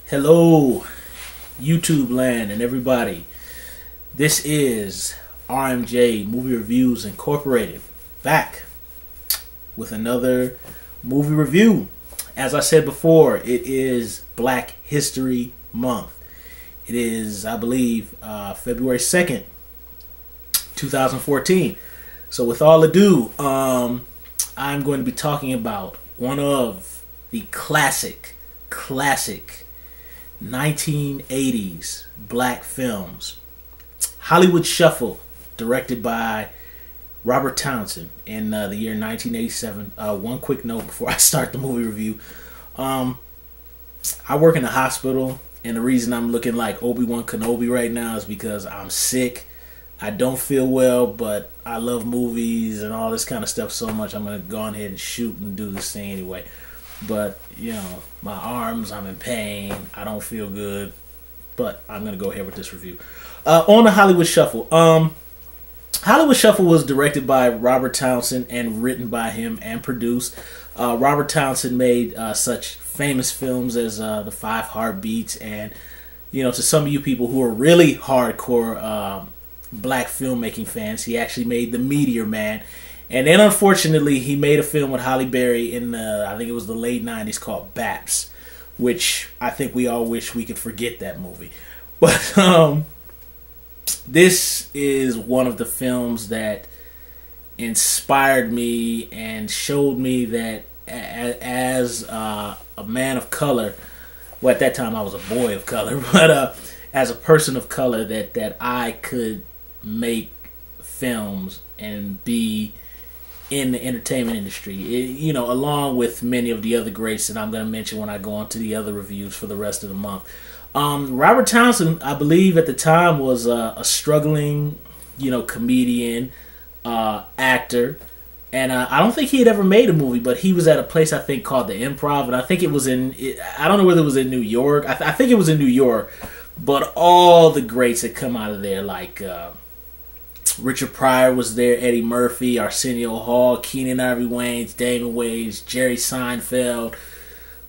Hello, YouTube land and everybody. This is RMJ Movie Reviews Incorporated, back with another movie review. As I said before, it is Black History Month. It is, I believe, February 2nd, 2014. So with all ado, I'm going to be talking about one of the classic 1980s black films, Hollywood Shuffle, directed by Robert Townsend in the year 1987. One quick note before I start the movie review. I work in a hospital, and the reason I'm looking like Obi-Wan Kenobi right now is because I'm sick. I don't feel well, but I love movies and all this kind of stuff so much, I'm going to go on ahead and shoot and do this thing anyway. But, you know, my arms, I'm in pain. I don't feel good. But I'm going to go ahead with this review. On the Hollywood Shuffle. Hollywood Shuffle was directed by Robert Townsend and written by him and produced. Robert Townsend made such famous films as The Five Heartbeats. And, you know, to some of you people who are really hardcore black filmmaking fans, he actually made The Meteor Man. And then, unfortunately, he made a film with Halle Berry in I think it was the late 90s called Baps, which I think we all wish we could forget that movie. But this is one of the films that inspired me and showed me that as a man of color, well, at that time I was a boy of color, but as a person of color, that I could make films and be in the entertainment industry, you know, along with many of the other greats that I'm going to mention when I go on to the other reviews for the rest of the month. Robert Townsend, I believe at the time, was a struggling, you know, comedian, actor, and I don't think he had ever made a movie, but he was at a place I think called the Improv, and I think it was I don't know whether it was in New York. I think it was in New York, but all the greats that come out of there, like Richard Pryor was there, Eddie Murphy, Arsenio Hall, Keenan, Ivory, Wayans, Damon Wayans, Jerry Seinfeld.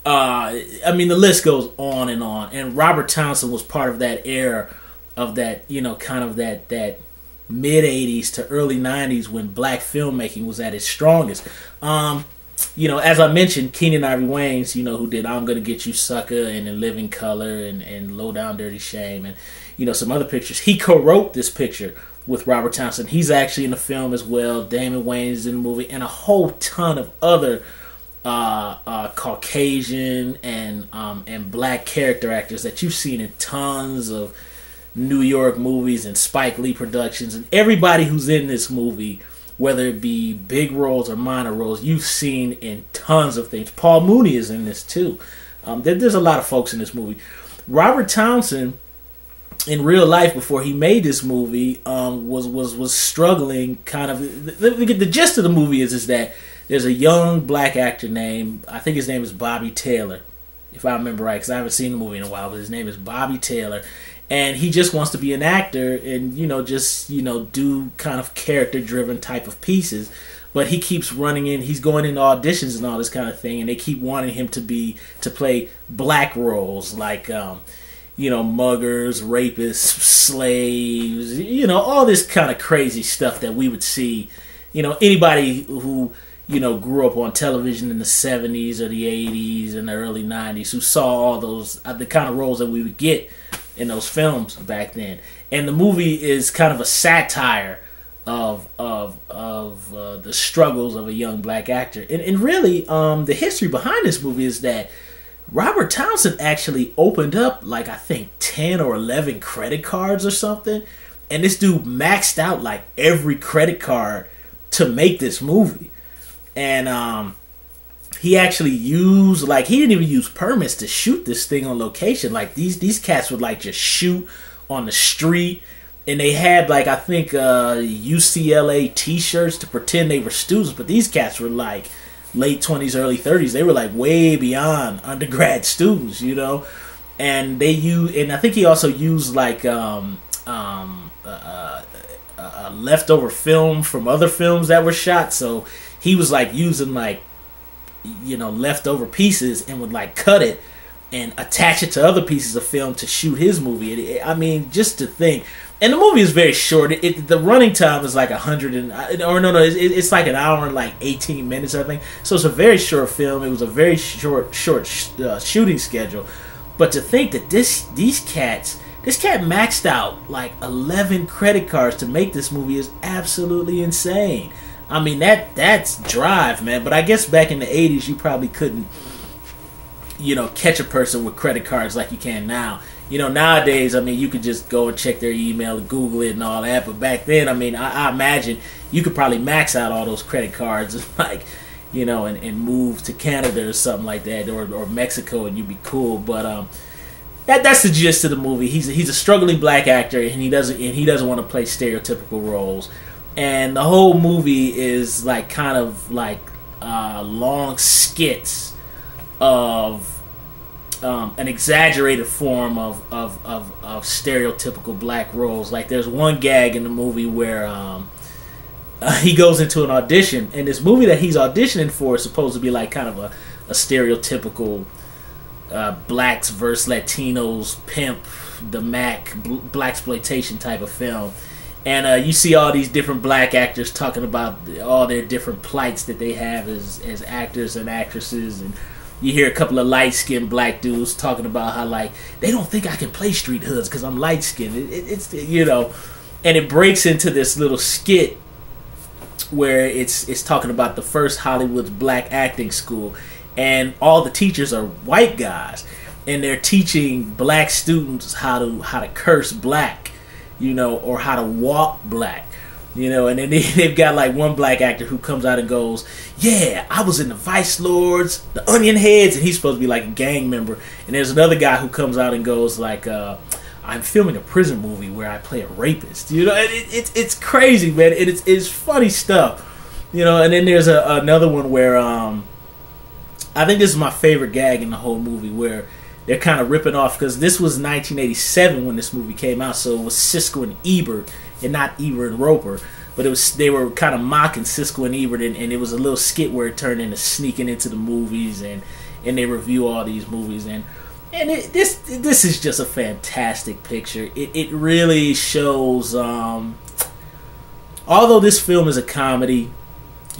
I mean, the list goes on. And Robert Townsend was part of that era of that, you know, kind of that mid-'80s to early 90s when black filmmaking was at its strongest. You know, as I mentioned, Keenan Ivory Wayans, you know, who did I'm Gonna Get You Sucker and In Living Color and Low Down Dirty Shame and, you know, some other pictures. He co-wrote this picture with Robert Townsend. He's actually in the film as well. Damon Wayans is in the movie, and a whole ton of other Caucasian and black character actors that you've seen in tons of New York movies and Spike Lee productions. And everybody who's in this movie, whether it be big roles or minor roles, you've seen in tons of things. Paul Mooney is in this too. There's a lot of folks in this movie. Robert Townsend, in real life, before he made this movie, was struggling. Kind of the gist of the movie is that there's a young black actor named, I think his name is Bobby Taylor, if I remember right, because I haven't seen the movie in a while. But his name is Bobby Taylor, and he just wants to be an actor and, you know, just, you know, do kind of character-driven type of pieces. But he keeps running in. He's going into auditions and all this kind of thing, and they keep wanting him to play black roles like, you know, muggers, rapists, slaves, you know, all this kind of crazy stuff that we would see. You know, anybody who, you know, grew up on television in the 70s or the 80s and the early 90s who saw all those, the kind of roles that we would get in those films back then. And the movie is kind of a satire of the struggles of a young black actor. And really, the history behind this movie is that Robert Townsend actually opened up, like, I think 10 or 11 credit cards or something. And this dude maxed out, like, every credit card to make this movie. And he actually used, like, he didn't even use permits to shoot this thing on location. Like, these cats would, like, just shoot on the street. And they had, like, I think UCLA t-shirts to pretend they were students. But these cats were, like, late 20s, early 30s. They were, like, way beyond undergrad students, you know. And they used, and I think he also used, like, leftover film from other films that were shot. So he was, like, using, like, you know, leftover pieces and would, like, cut it and attach it to other pieces of film to shoot his movie. I mean, just to think. And the movie is very short. The running time is like 100 and it's like an hour and like 18 minutes, I think. So it's a very short film. It was a very short shooting schedule. But to think that this cat maxed out like 11 credit cards to make this movie is absolutely insane. I mean, that's drive, man. But I guess back in the 80s, you probably couldn't, catch a person with credit cards like you can now. Nowadays, I mean, you could just go and check their email, Google it, and all that. But back then, I mean, I imagine you could probably max out all those credit cards, like, and move to Canada or something like that, or Mexico, and you'd be cool. But that's the gist of the movie. He's a struggling black actor, and he doesn't want to play stereotypical roles. And the whole movie is like kind of like long skits of an exaggerated form of stereotypical black roles. Like there's one gag in the movie where he goes into an audition, and this movie that he's auditioning for is supposed to be like kind of a stereotypical blacks versus Latinos, pimp the Mac, blaxploitation type of film. And you see all these different black actors talking about all their different plights that they have as actors and actresses, and you hear a couple of light-skinned black dudes talking about how, like, they don't think I can play street hoods because I'm light-skinned. It's and it breaks into this little skit where it's talking about the first Hollywood's black acting school, and all the teachers are white guys, and they're teaching black students how to curse black, or how to walk black. And then they've got like one black actor who comes out and goes, yeah, I was in the Vice Lords, the Onion Heads, and he's supposed to be like a gang member. And there's another guy who comes out and goes like, I'm filming a prison movie where I play a rapist. It's crazy, man. It's funny stuff. And then there's another one where I think this is my favorite gag in the whole movie, where they're kind of ripping off, because this was 1987 when this movie came out, so it was Siskel and Ebert, and not Ebert and Roper, but they were kind of mocking Siskel and Ebert, and it was a little skit where it turned into sneaking into the movies, and they review all these movies, and this is just a fantastic picture. It really shows, although this film is a comedy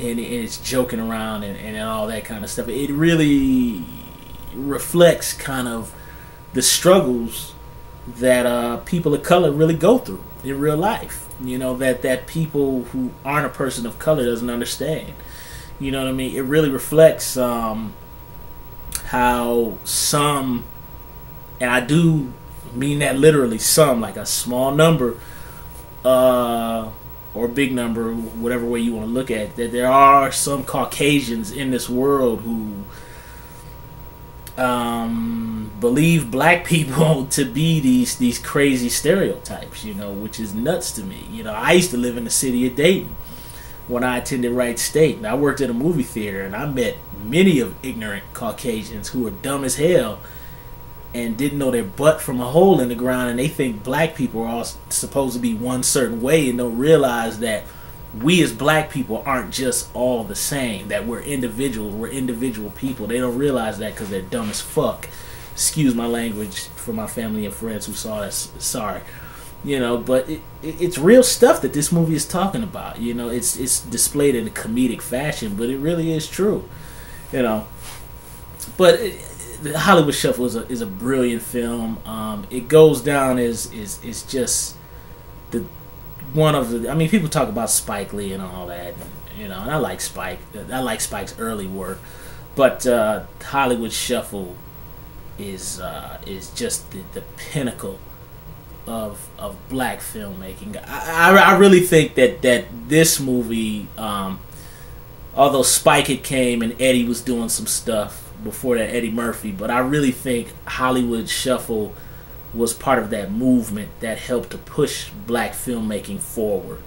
and it's joking around and all that kind of stuff, it really reflects kind of the struggles that people of color really go through in real life. That people who aren't a person of color doesn't understand. You know what I mean? It really reflects how some, and I do mean that literally, some, like a small number or big number, whatever way you want to look at it, that there are some Caucasians in this world who believe black people to be these crazy stereotypes, which is nuts to me. I used to live in the city of Dayton when I attended Wright State, and I worked at a movie theater, and I met many of ignorant Caucasians who are dumb as hell and didn't know their butt from a hole in the ground, and they think black people are all supposed to be one certain way, and don't realize that we as black people aren't just all the same, that we're individuals, we're individual people. They don't realize that because they're dumb as fuck. Excuse my language for my family and friends who saw that. Sorry. But it's real stuff that this movie is talking about. It's displayed in a comedic fashion, but it really is true. But the Hollywood Shuffle is a brilliant film. It goes down as just the one of the. I mean, people talk about Spike Lee and all that, and I like Spike. I like Spike's early work, but Hollywood Shuffle is just the pinnacle of black filmmaking. I really think that this movie, although Spike had came and Eddie was doing some stuff before that, Eddie Murphy, but I really think Hollywood Shuffle was part of that movement that helped to push black filmmaking forward.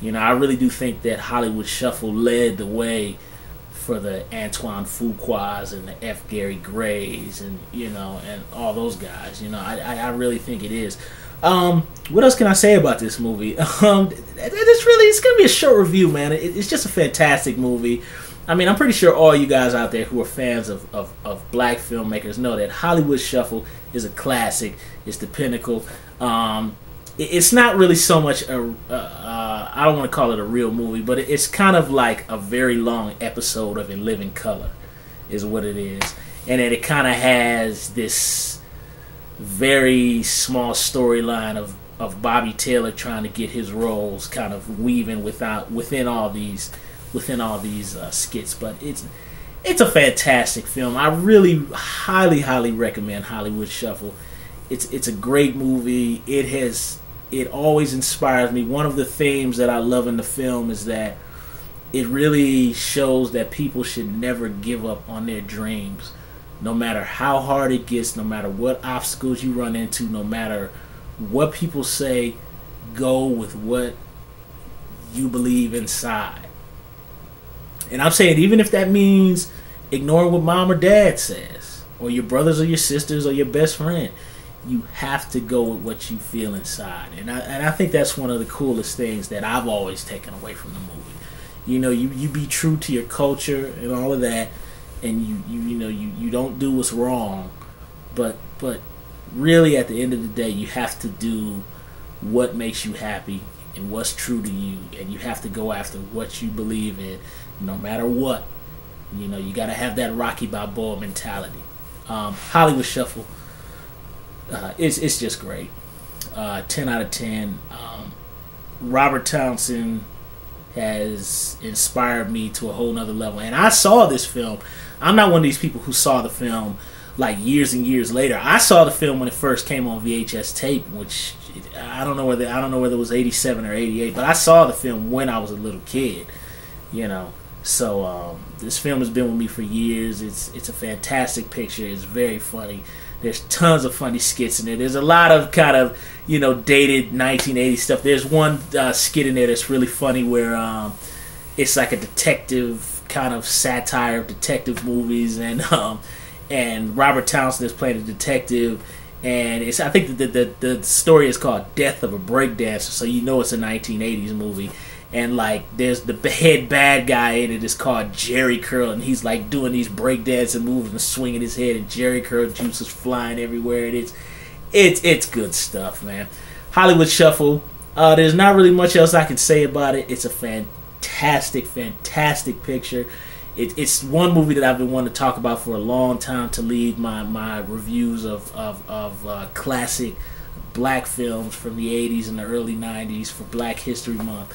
I really do think that Hollywood Shuffle led the way for the Antoine Fuquas and the F. Gary Grays and and all those guys. I really think it is. What else can I say about this movie? It's gonna be a short review, man. It's just a fantastic movie. I mean, I'm pretty sure all you guys out there who are fans of black filmmakers know that Hollywood Shuffle is a classic. It's the pinnacle. It's not really so much I don't want to call it a real movie, but it's kind of like a very long episode of In Living Color is what it is. And then it kind of has this very small storyline of Bobby Taylor trying to get his roles kind of weaving within all these skits. But it's a fantastic film. I really highly recommend Hollywood Shuffle. It's a great movie. It always inspires me. One of the themes that I love in the film is that it really shows that people should never give up on their dreams. No matter how hard it gets, no matter what obstacles you run into, no matter what people say, go with what you believe inside. And I'm saying, even if that means ignoring what mom or dad says, or your brothers or your sisters or your best friend, you have to go with what you feel inside. And I think that's one of the coolest things that I've always taken away from the movie. You know, you be true to your culture and all of that, and you don't do what's wrong, but really at the end of the day, you have to do what makes you happy and what's true to you, and you have to go after what you believe in, no matter what. You know, you got to have that Rocky Balboa mentality. Hollywood Shuffle, it's just great. 10 out of 10. Robert Townsend has inspired me to a whole nother level. And I saw this film. I'm not one of these people who saw the film like years and years later. I saw the film when it first came on VHS tape, which I don't know whether it was 87 or 88, but I saw the film when I was a little kid, you know. So this film has been with me for years. It's a fantastic picture. It's very funny. There's tons of funny skits in there. There's a lot of kind of, you know, dated 1980s stuff. There's one skit in there that's really funny where it's like a detective kind of satire of detective movies, and Robert Townsend is playing a detective, and I think the story is called Death of a Breakdancer, so you know it's a 1980s movie. And like there's the head bad guy in it is called Jerry Curl, and he's like doing these breakdancing moves and swinging his head, and Jerry Curl juice is flying everywhere. And it's good stuff, man. Hollywood Shuffle. There's not really much else I can say about it. It's a fantastic picture. It's one movie that I've been wanting to talk about for a long time, to lead my reviews of classic black films from the 80s and the early 90s for Black History Month.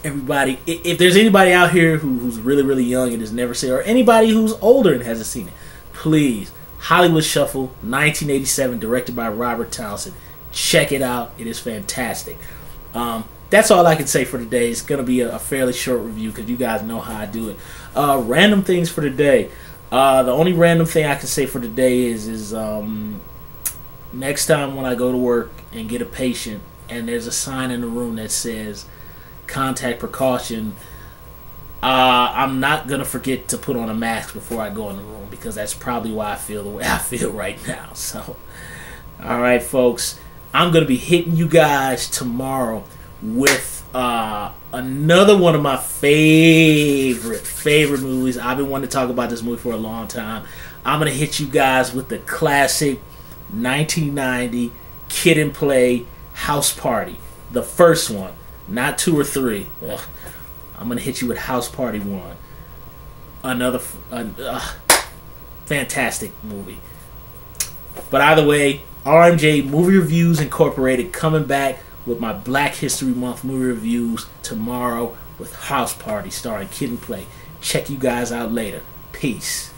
Everybody, if there's anybody out here who's really young and has never seen it, or anybody who's older and hasn't seen it, please, Hollywood Shuffle, 1987, directed by Robert Townsend. Check it out. It is fantastic. That's all I can say for today. It's going to be a fairly short review because you guys know how I do it. Random things for today. The only random thing I can say for today is next time when I go to work and get a patient, and there's a sign in the room that says contact precaution, I'm not going to forget to put on a mask before I go in the room, because that's probably why I feel the way I feel right now. So, alright folks, I'm going to be hitting you guys tomorrow with another one of my favorite movies. I've been wanting to talk about this movie for a long time. I'm going to hit you guys with the classic 1990 Kid and Play House Party, the first one, not 2 or 3. Ugh. I'm gonna hit you with House Party 1. Another fantastic movie. But either way, RMJ Movie Reviews Incorporated coming back with my Black History Month movie reviews tomorrow with House Party starring Kid and Play. Check you guys out later. Peace.